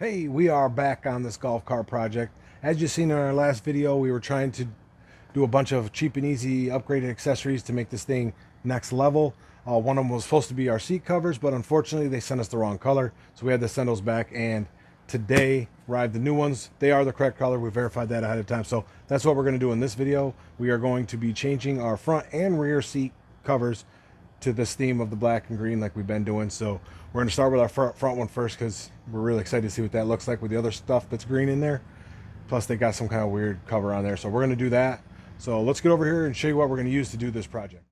Hey, we are back on this golf cart project. As you've seen in our last video, we were trying to do a bunch of cheap and easy upgraded accessories to make this thing next level. One of them was supposed to be our seat covers, but unfortunately they sent us the wrong color, so we had to send those back, and today arrived the new ones. They are the correct color. We verified that ahead of time, so that's what we're going to do in this video. We are going to be changing our front and rear seat covers to this theme of the black and green like we've been doing. So we're going to start with our front one first because we're really excited to see what that looks like with the other stuff that's green in there. Plus they got some kind of weird cover on there, so we're going to do that. So let's get over here and show you what we're going to use to do this project.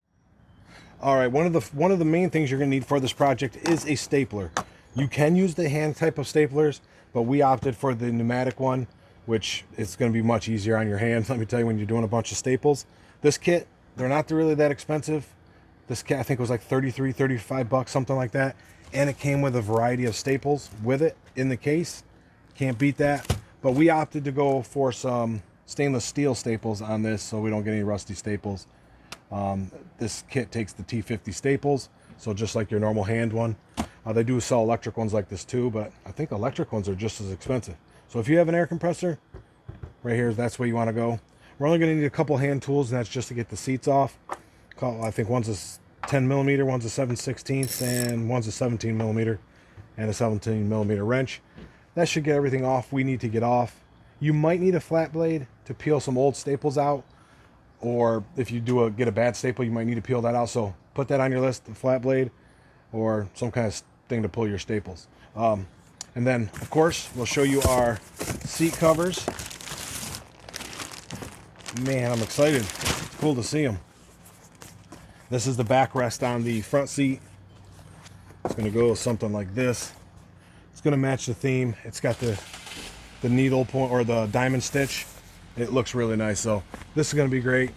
All right, one of the main things you're going to need for this project is a stapler. You can use the hand type of staplers, but we opted for the pneumatic one, which is going to be much easier on your hands. Let me tell you, when you're doing a bunch of staples. This kit, they're not really that expensive. This kit I think was like 33, 35 bucks, something like that. And it came with a variety of staples with it in the case. Can't beat that. But we opted to go for some stainless steel staples on this so we don't get any rusty staples. This kit takes the T50 staples, so just like your normal hand one. They do sell electric ones like this too, but I think electric ones are just as expensive. So if you have an air compressor, right here, that's where you want to go. We're only going to need a couple hand tools, and that's just to get the seats off. I think one's a 10 millimeter, one's a 7/16, and one's a 17 millimeter and a 17 millimeter wrench. That should get everything off we need to get off. You might need a flat blade to peel some old staples out, or if you get a bad staple, you might need to peel that out. So put that on your list, a flat blade or some kind of thing to pull your staples. And then of course we'll show you our seat covers. Man, I'm excited. It's cool to see them. This is the backrest on the front seat. It's going to go something like this. It's going to match the theme. It's got the needle point or the diamond stitch. It looks really nice, so this is going to be great.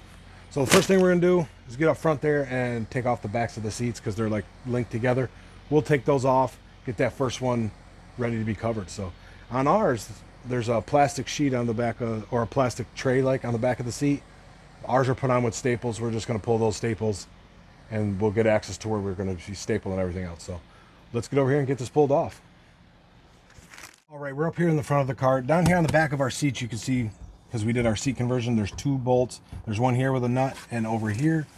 So the first thing we're going to do is get up front there and take off the backs of the seats because they're like linked together. We'll take those off, get that first one ready to be covered. So on ours, there's a plastic sheet on the back or a plastic tray like on the back of the seat. Ours are put on with staples. We're just going to pull those staples and we'll get access to where we're going to be stapling everything else. So let's get over here and get this pulled off. All right, we're up here in the front of the cart. Down here on the back of our seats, you can see, because we did our seat conversion, there's two bolts. There's one here with a nut, and over here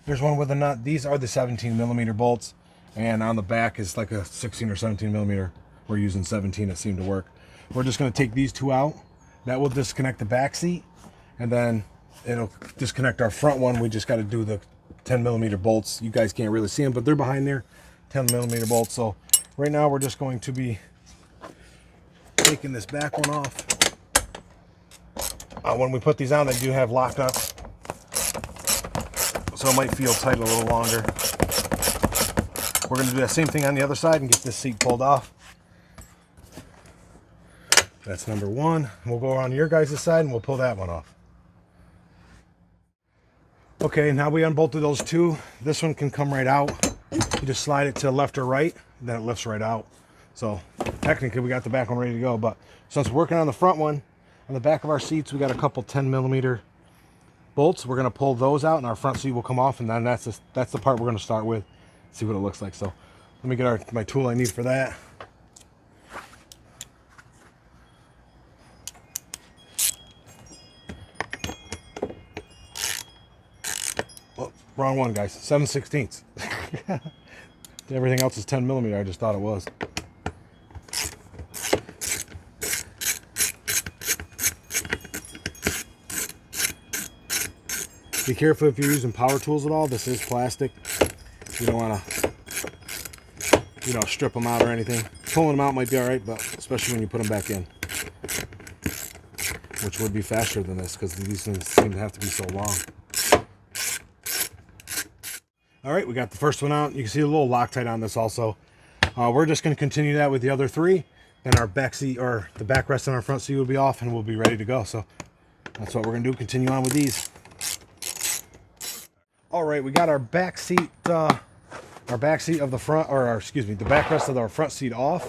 there's one with a nut. These are the 17 millimeter bolts, and on the back is like a 16 or 17 millimeter. We're using 17. It seemed to work. We're just going to take these two out. That will disconnect the back seat, and then it'll disconnect our front one. We just got to do the 10 millimeter bolts. You guys can't really see them, but they're behind there, 10 millimeter bolts. So right now we're just going to be taking this back one off. When we put these on, they do have lock nuts, so it might feel tight a little longer. We're going to do that same thing on the other side and get this seat pulled off. That's number one. We'll go around your guys' side and we'll pull that one off. Okay, now we unbolted those two. This one can come right out. You just slide it to the left or right, then it lifts right out. So technically we got the back one ready to go, but since we're working on the front one, on the back of our seats, we got a couple 10 millimeter bolts. We're going to pull those out and our front seat will come off, and then that's the part we're going to start with. See what it looks like. So let me get my tool I need for that. Oh, wrong one, guys. 7/16. Everything else is 10 millimeter. I just thought it was. Be careful if you're using power tools at all. This is plastic. You don't want to, strip them out or anything. Pulling them out might be all right, but especially when you put them back in, which would be faster than this because these things seem to have to be so long. All right, we got the first one out. You can see a little Loctite on this also. We're just going to continue that with the other three. Then our back seat, or the backrest on our front seat, will be off and we'll be ready to go. So that's what we're going to do. Continue on with these. All right, we got our back seat of the front, the backrest of our front seat off.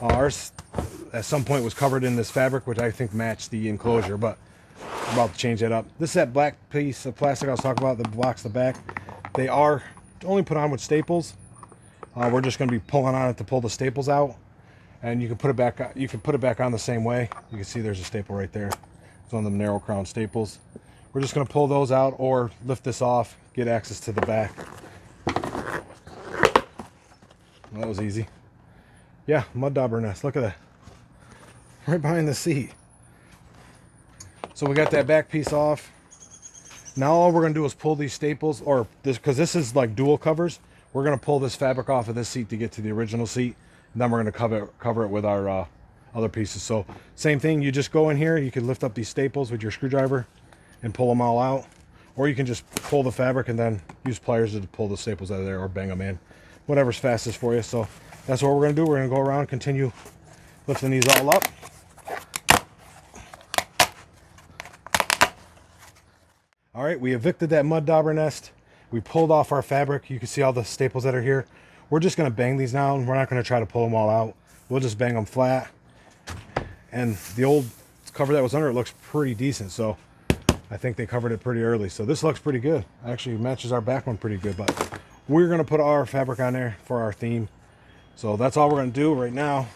Ours at some point was covered in this fabric, which I think matched the enclosure, but I'm about to change that up. This is that black piece of plastic I was talking about that blocks the back. They are only put on with staples. We're just going to be pulling on it to pull the staples out. and you can put it back. You can put it back on the same way. You can see there's a staple right there. It's one of them narrow crown staples. We're just going to pull those out or lift this off, get access to the back. That was easy. Yeah, mud dauber nest. Look at that. Right behind the seat. So we got that back piece off. Now all we're going to do is pull these staples, or this, because this is like dual covers. We're going to pull this fabric off of this seat to get to the original seat. And then we're going to cover it with our other pieces. So same thing, you just go in here, you can lift up these staples with your screwdriver and pull them all out. Or you can just pull the fabric and then use pliers to pull the staples out of there, or bang them in. Whatever's fastest for you. So that's what we're going to do. We're going to go around, continue lifting these all up. All right, we evicted that mud dauber nest. We pulled off our fabric. You can see all the staples that are here. We're just going to bang these down. We're not going to try to pull them all out. We'll just bang them flat. And the old cover that was under it looks pretty decent. So I think they covered it pretty early. So this looks pretty good. Actually matches our back one pretty good. But we're going to put our fabric on there for our theme. So that's all we're going to do right now.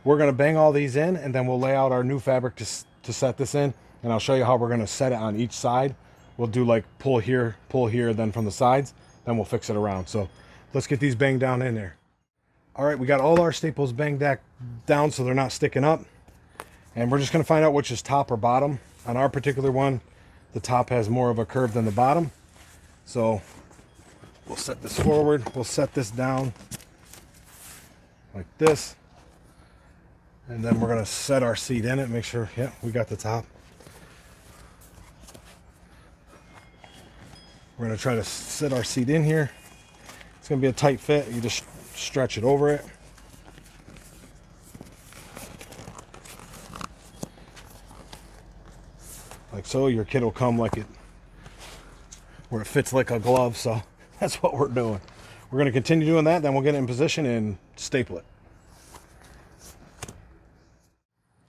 We're going to bang all these in, and then we'll lay out our new fabric to set this in. And I'll show you how we're going to set it on each side. We'll do like pull here, then from the sides. Then we'll fix it around. So let's get these banged down in there. All right, we got all our staples banged back down so they're not sticking up. And we're just going to find out which is top or bottom. On our particular one, the top has more of a curve than the bottom. So we'll set this forward. We'll set this down like this. And then we're going to set our seat in it. Make sure, yeah, we got the top. We're going to try to sit our seat in here. It's going to be a tight fit. You just stretch it over it. Like so. Your kid will come like it, where it fits like a glove. So that's what we're doing. We're going to continue doing that. Then we'll get it in position and staple it.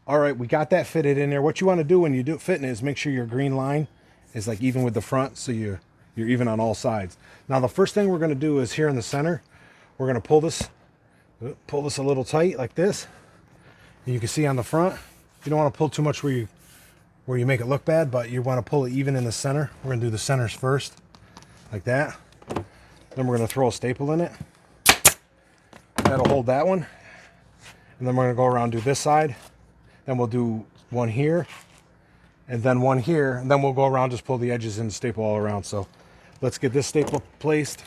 All right, we got that fitted in there. What you want to do when you do fitting is make sure your green line is like even with the front, so you're even on all sides. Now the first thing we're going to do is here in the center, we're going to pull this a little tight like this. And you can see on the front, you don't want to pull too much where you make it look bad, but you want to pull it even in the center. We're going to do the centers first, like that. Then we're going to throw a staple in it. That'll hold that one. And then we're going to go around and do this side. Then we'll do one here, and then one here, and then we'll go around, just pull the edges and staple all around. So let's get this staple placed.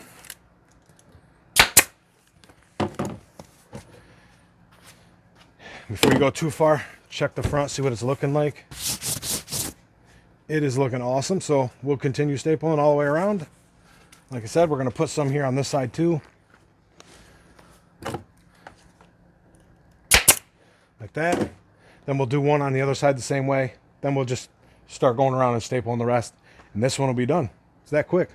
Before you go too far, check the front, see what it's looking like. It is looking awesome, so we'll continue stapling all the way around. Like I said, we're going to put some here on this side too. Like that. Then we'll do one on the other side the same way. Then we'll just start going around and stapling the rest. And this one will be done. It's that quick.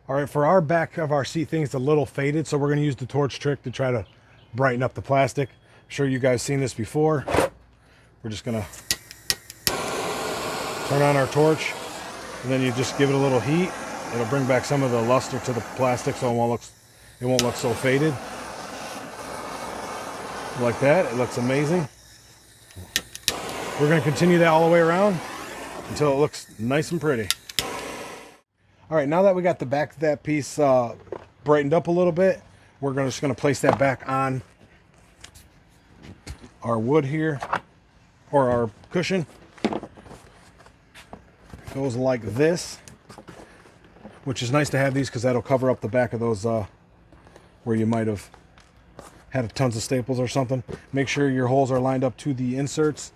All right, for our back of our seat thing, it's a little faded, so we're going to use the torch trick to try to brighten up the plastic. I'm sure you guys seen this before. We're just going to turn on our torch, and then you just give it a little heat. It'll bring back some of the luster to the plastic, so it won't look so faded. Like that, it looks amazing. We're going to continue that all the way around until it looks nice and pretty. All right, now that we got the back of that piece brightened up a little bit, we're just going to place that back on our wood here, or our cushion. It goes like this, which is nice to have these because that'll cover up the back of those where you might have had tons of staples or something. Make sure your holes are lined up to the inserts.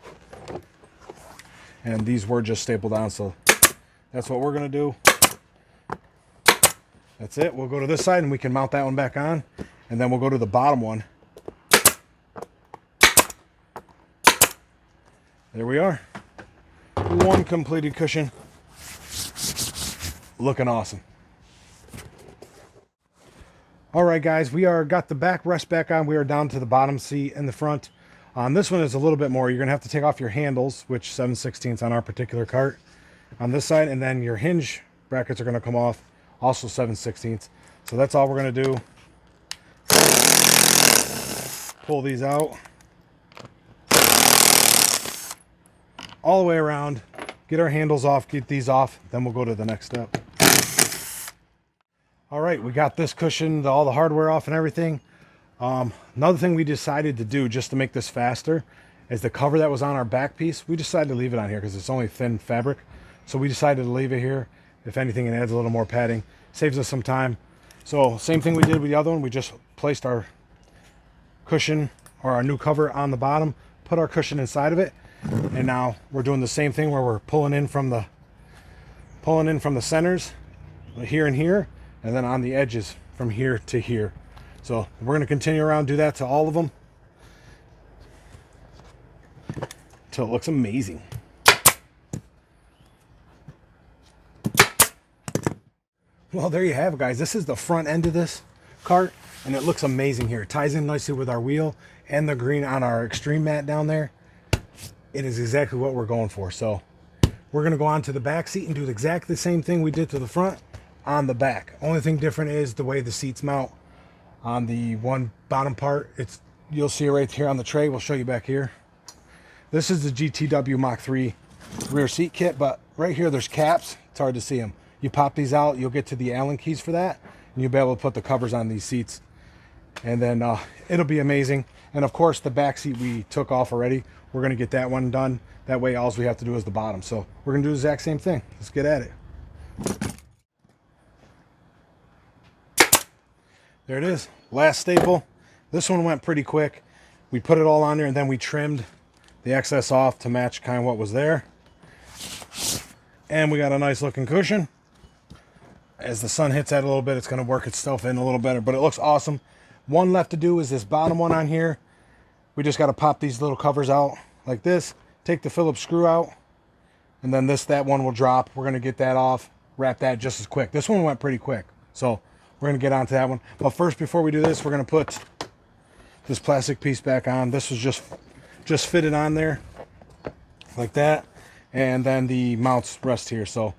And these were just stapled down, so that's what we're going to do. That's it. We'll go to this side and we can mount that one back on. And then we'll go to the bottom one. There we are. One completed cushion. Looking awesome. All right, guys, we got the back rest back on. We are down to the bottom seat in the front. On this one is a little bit more. You're going to have to take off your handles, which 7/16 on our particular cart, on this side, and then your hinge brackets are going to come off, also 7/16. So that's all we're going to do. pull these out all the way around, get our handles off, get these off, then we'll go to the next step. All right, we got this cushion, all the hardware off and everything. Another thing we decided to do just to make this faster is the cover that was on our back piece. We decided to leave it on here because it's only thin fabric. So we decided to leave it here. If anything, it adds a little more padding, saves us some time. So same thing we did with the other one. We just placed our cushion or our new cover on the bottom, put our cushion inside of it. And now we're doing the same thing where we're pulling in from the centers here and here, and then on the edges from here to here. So we're going to continue around, do that to all of them until it looks amazing. Well, there you have it, guys. This is the front end of this cart, and it looks amazing here. It ties in nicely with our wheel and the green on our extreme mat down there. It is exactly what we're going for. So we're going to go on to the back seat and do exactly the same thing we did to the front on the back. Only thing different is the way the seats mount. On the one bottom part, you'll see it right here on the tray. We'll show you back here. This is the GTW Mach 3 rear seat kit, but right here there's caps. It's hard to see them. You pop these out, you'll get to the Allen keys for that, and you'll be able to put the covers on these seats, and then it'll be amazing. And of course the back seat we took off already. We're going to get that one done. That way all we have to do is the bottom. So we're going to do the exact same thing. Let's get at it. There it is, last staple. This one went pretty quick. We put it all on there and then we trimmed the excess off to match kind of what was there. And we got a nice looking cushion. As the sun hits that a little bit, it's going to work itself in a little better, but it looks awesome. One left to do is this bottom one on here. We just got to pop these little covers out like this, take the Phillips screw out, and then that one will drop. We're going to get that off, wrap that just as quick. This one went pretty quick, so we're going to get onto that one. But first, before we do this, we're going to put this plastic piece back on. This was just fitted on there like that, and then the mounts rest here. So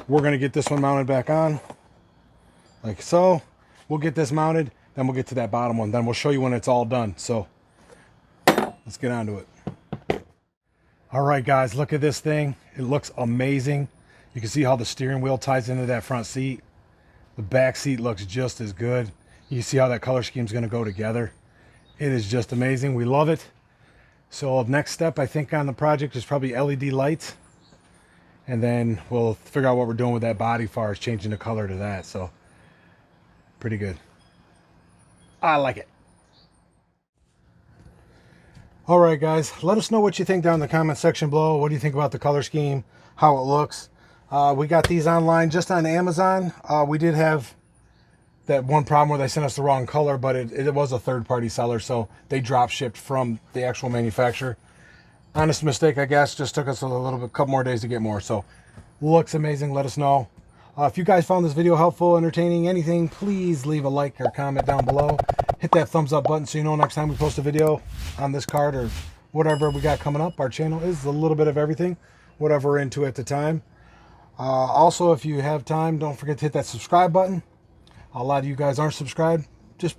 we're going to get this one mounted back on like so. We'll get this mounted, then we'll get to that bottom one. Then we'll show you when it's all done. So let's get on to it. All right, guys, look at this thing. It looks amazing. You can see how the steering wheel ties into that front seat. The back seat looks just as good. You see how that color scheme is going to go together. It is just amazing. We love it. So next step, I think, on the project is probably LED lights. And then we'll figure out what we're doing with that body as far as changing the color to that. So pretty good. I like it. All right, guys, let us know what you think down in the comment section below. What do you think about the color scheme, how it looks? We got these online just on Amazon. We did have that one problem where they sent us the wrong color, but it was a third-party seller, so they drop shipped from the actual manufacturer. Honest mistake, I guess. Just took us a couple more days to get more. So looks amazing. Let us know. If you guys found this video helpful, entertaining, anything, please leave a like or comment down below. Hit that thumbs up button so you know next time we post a video on this card or whatever we got coming up. Our channel is a little bit of everything, whatever we're into at the time. Also, if you have time, don't forget to hit that subscribe button. A lot of you guys aren't subscribed. Just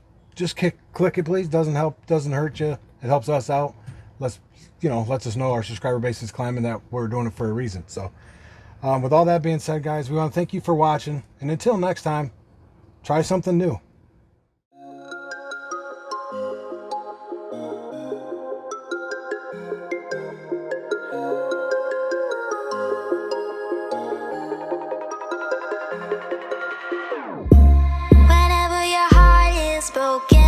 click it, please. Doesn't hurt you. It helps us out. Lets us know our subscriber base is climbing, that we're doing it for a reason. So with all that being said, guys, we want to thank you for watching, and until next time, try something new. Whenever your heart is broken,